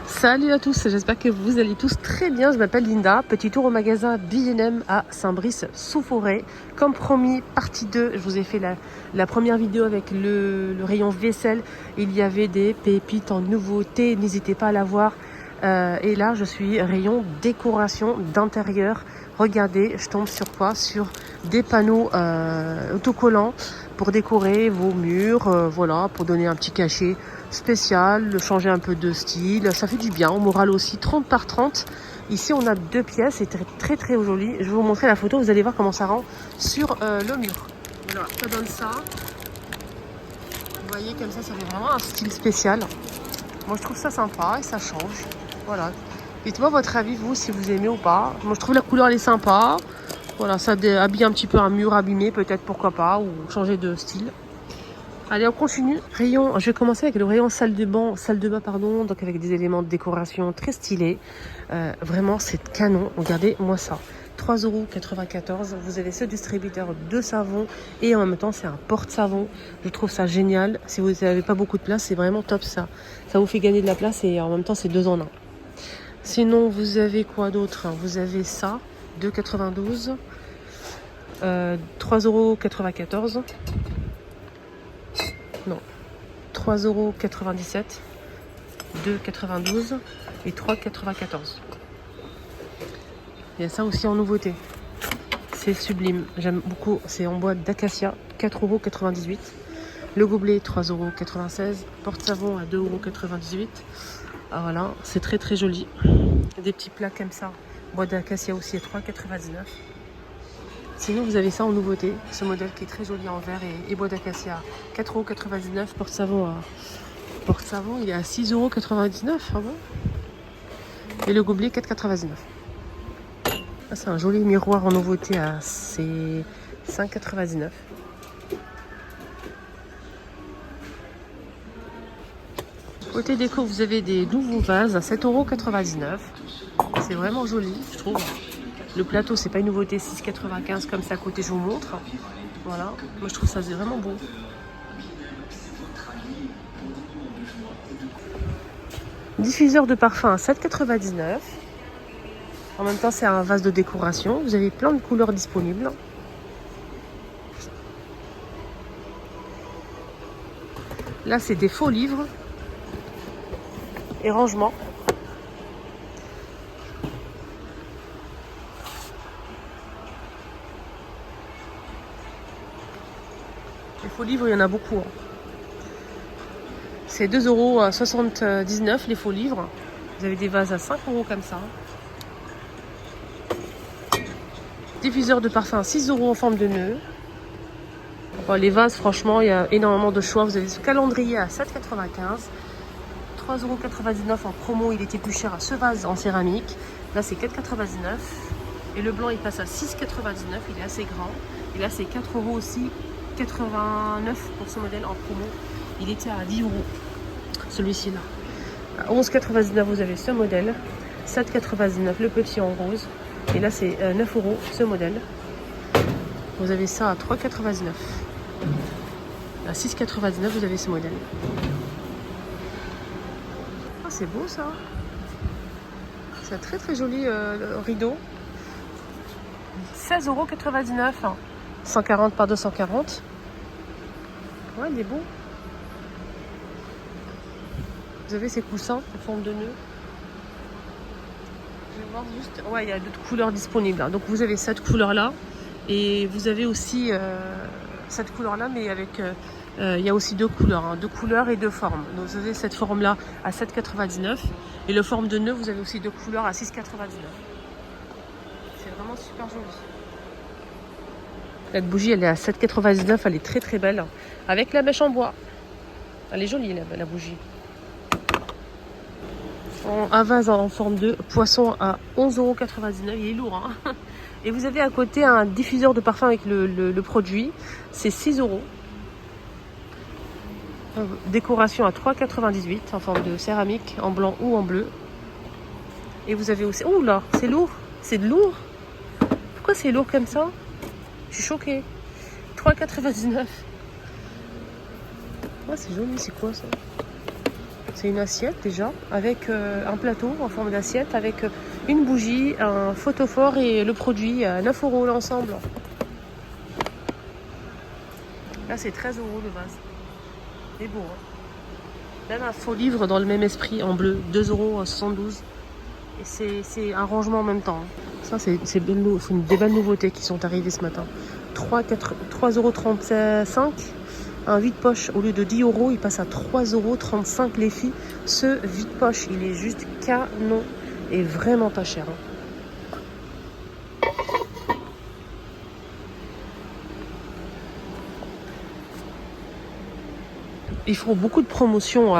Salut à tous, j'espère que vous allez tous très bien. Je m'appelle Linda. Petit tour au magasin B&M à Saint-Brice-sous-Forêt. Comme promis, partie 2. Je vous ai fait la première vidéo avec le rayon vaisselle. Il y avait des pépites en nouveauté. N'hésitez pas à la voir. Et là, je suis rayon décoration d'intérieur. Regardez, je tombe sur quoi? Sur des panneaux autocollants pour décorer vos murs. Voilà, pour donner un petit cachet spécial, changer un peu de style, ça fait du bien au moral aussi. 30 par 30. Ici on a 2 pièces, c'est très très joli. Je vais vous montrer la photo, vous allez voir comment ça rend sur le mur. Voilà, ça donne ça. Vous voyez comme ça fait vraiment un style spécial. Moi je trouve ça sympa et ça change. Voilà. Dites-moi votre avis vous si vous aimez ou pas. Moi je trouve la couleur elle est sympa. Voilà, ça habille un petit peu un mur abîmé peut-être, pourquoi pas, ou changer de style. Allez, on continue. Rayon, je vais commencer avec le rayon salle de bain, pardon, donc avec des éléments de décoration très stylés. Vraiment, c'est canon. Regardez-moi ça. 3,94 €. Vous avez ce distributeur de savon et en même temps, c'est un porte-savon. Je trouve ça génial. Si vous n'avez pas beaucoup de place, c'est vraiment top ça. Ça vous fait gagner de la place et en même temps, c'est 2 en 1. Sinon, vous avez quoi d'autre? Vous avez ça, 2,92 €. 3,94 €. Non, 3,97 €, 2,92 € et 3,94 €. Il y a ça aussi en nouveauté. C'est sublime, j'aime beaucoup. C'est en bois d'acacia, 4,98 €. Le gobelet, 3,96 €. Porte-savon à 2,98 €. Ah, voilà, c'est très très joli. Des petits plats comme ça. Bois d'acacia aussi à 3,99 €. Sinon, vous avez ça en nouveauté, ce modèle qui est très joli en verre et bois d'acacia, 4,99 €. Porte-savon, il est à 6,99 €. Ah bon? Et le gobelet, 4,99 €. Ah, c'est un joli miroir en nouveauté à 5,99 €. Côté déco, vous avez des nouveaux vases à 7,99 €. C'est vraiment joli, je trouve. Le plateau, c'est pas une nouveauté, 6,95 € comme ça à côté, je vous montre. Voilà, moi je trouve ça vraiment beau. Diffuseur de parfum à 7,99 €. En même temps, c'est un vase de décoration. Vous avez plein de couleurs disponibles. Là, c'est des faux livres et rangements. Les faux livres, il y en a beaucoup. Hein. C'est 2,79 € les faux livres. Vous avez des vases à 5 € comme ça. Diffuseur de parfum à 6 € en forme de nœud. Bon, les vases, franchement, il y a énormément de choix. Vous avez ce calendrier à 7,95 €. 3,99 € en promo, il était plus cher à ce vase en céramique. Là, c'est 4,99 €. Et le blanc, il passe à 6,99 €. Il est assez grand. Et là, c'est 4 € aussi. 89 pour ce modèle en promo. Il était à 10 € celui-ci là. À 11,99 € vous avez ce modèle. 7,99 € le petit en rose. Et là c'est 9 € ce modèle. Vous avez ça à 3,99 €. À 6,99 € vous avez ce modèle. Ah, c'est beau ça. C'est un très très joli rideau. 16,99 €. 140 par 240. Ouais, il est beau. Vous avez ces coussins en forme de nœud. Je vais voir juste. Ouais, il y a d'autres couleurs disponibles. Hein. Donc vous avez cette couleur-là. Et vous avez aussi cette couleur-là, mais avec. Il y a aussi 2 couleurs. Hein. 2 couleurs et 2 formes. Donc vous avez cette forme-là à 7,99 €. Et le forme de nœud, vous avez aussi 2 couleurs à 6,99 €. C'est vraiment super joli. Cette bougie, elle est à 7,99 €. Elle est très très belle. Avec la mèche en bois. Elle est jolie, la bougie. Un vase en forme de poisson à 11,99 €. Il est lourd. Hein. Et vous avez à côté un diffuseur de parfum avec le produit. C'est 6 €. Décoration à 3,98 € en forme de céramique, en blanc ou en bleu. Et vous avez aussi... Ouh là, c'est lourd. C'est de lourd. Pourquoi c'est lourd comme ça? Je suis choquée. 3,99 €. Ouais, c'est joli. C'est quoi ça? C'est une assiette déjà, avec un plateau en forme d'assiette, avec une bougie, un photophore et le produit à 9 € l'ensemble. Là c'est 13 € le vase. C'est beau, hein. Même un faux livre dans le même esprit en bleu, 2,72 €. Et c'est un rangement en même temps. Ça c'est des belles nouveautés qui sont arrivées ce matin. 3,35 €. Un vide-poche, au lieu de 10 €, il passe à 3,35 € les filles. Ce vide-poche, il est juste canon et vraiment pas cher, hein. Ils font beaucoup de promotions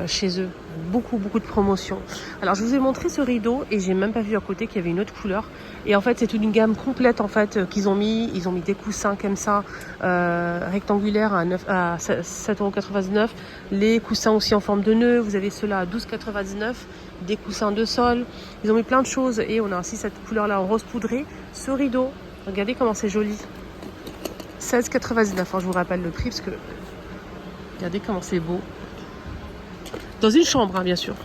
chez eux. Beaucoup de promotions. Alors je vous ai montré ce rideau et j'ai même pas vu à côté qu'il y avait une autre couleur. Et en fait c'est une gamme complète en fait qu'ils ont mis. Ils ont mis des coussins comme ça, rectangulaires à 7,99 €. Les coussins aussi en forme de nœud. Vous avez ceux-là à 12,99 €. Des coussins de sol. Ils ont mis plein de choses et on a aussi cette couleur là en rose poudré. Ce rideau, regardez comment c'est joli. 16,99 €. Je vous rappelle le prix parce que regardez comment c'est beau. Dans une chambre, hein, bien sûr.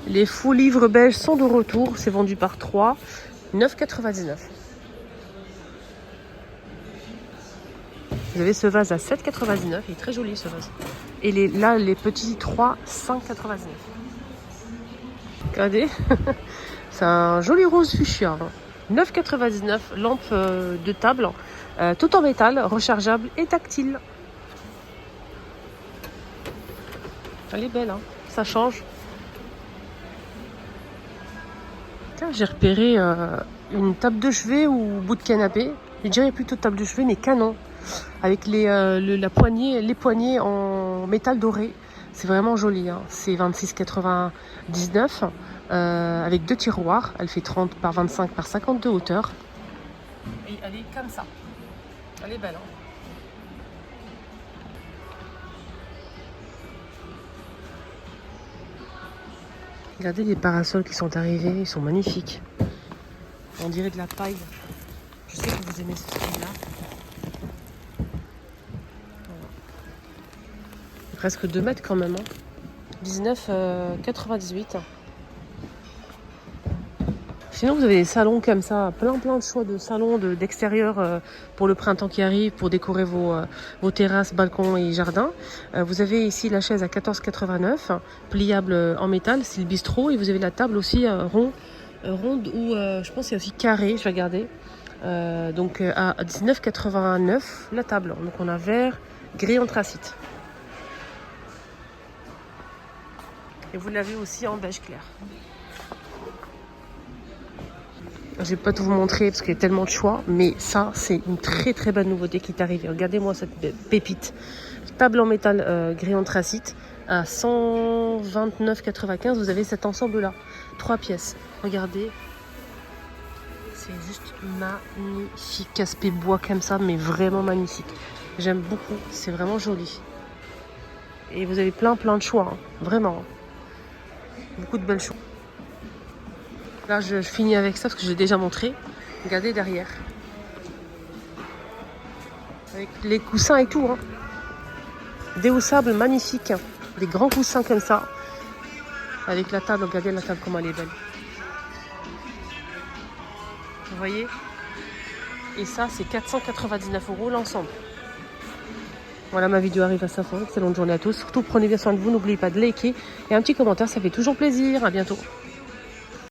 Les faux livres belges sont de retour. C'est vendu par 3. 9,99 €. Vous avez ce vase à 7,99 €. Il est très joli ce vase. Et là, les petits 3, 5,99 €. Regardez. C'est un joli rose fuchsia. 9,99 €. Lampe de table. Tout en métal, rechargeable et tactile. Elle est belle, hein, ça change. Tiens, j'ai repéré une table de chevet ou bout de canapé. Je dirais plutôt table de chevet, mais canon. Avec les poignées en métal doré. C'est vraiment joli, hein. C'est 26,99 € avec 2 tiroirs. Elle fait 30 par 25 par 50 de hauteur. Et elle est comme ça. Elle est belle, hein. Regardez les parasols qui sont arrivés, ils sont magnifiques. On dirait de la paille. Je sais que vous aimez ce style-là. Voilà. Presque 2 mètres quand même, hein. 19,98 €. Sinon, vous avez des salons comme ça, plein de choix de salons d'extérieur pour le printemps qui arrive, pour décorer vos terrasses, balcons et jardins. Vous avez ici la chaise à 14,89 €, pliable en métal, style bistrot. Et vous avez la table aussi ronde ou je pense qu'il y a aussi carré, je vais regarder. Donc à 19,89 € la table. Donc on a vert, gris anthracite. Et vous l'avez aussi en beige clair. Je ne vais pas tout vous montrer parce qu'il y a tellement de choix, mais ça, c'est une très belle nouveauté qui est arrivée. Regardez-moi cette pépite. Table en métal gris anthracite à 129,95 €. Vous avez cet ensemble-là. 3 pièces. Regardez. C'est juste magnifique. Aspect bois comme ça, mais vraiment magnifique. J'aime beaucoup. C'est vraiment joli. Et vous avez plein de choix. Hein. Vraiment. Beaucoup de belles choses. Là, je finis avec ça parce que je l'ai déjà montré. Regardez derrière. Avec les coussins et tout. Hein. Déhaussable, magnifique. Des grands coussins comme ça. Avec la table, regardez la table comment elle est belle. Vous voyez? Et ça, c'est 499 € l'ensemble. Voilà, ma vidéo arrive à sa fin. Excellente journée à tous. Surtout, prenez bien soin de vous. N'oubliez pas de liker et un petit commentaire, ça fait toujours plaisir. À bientôt.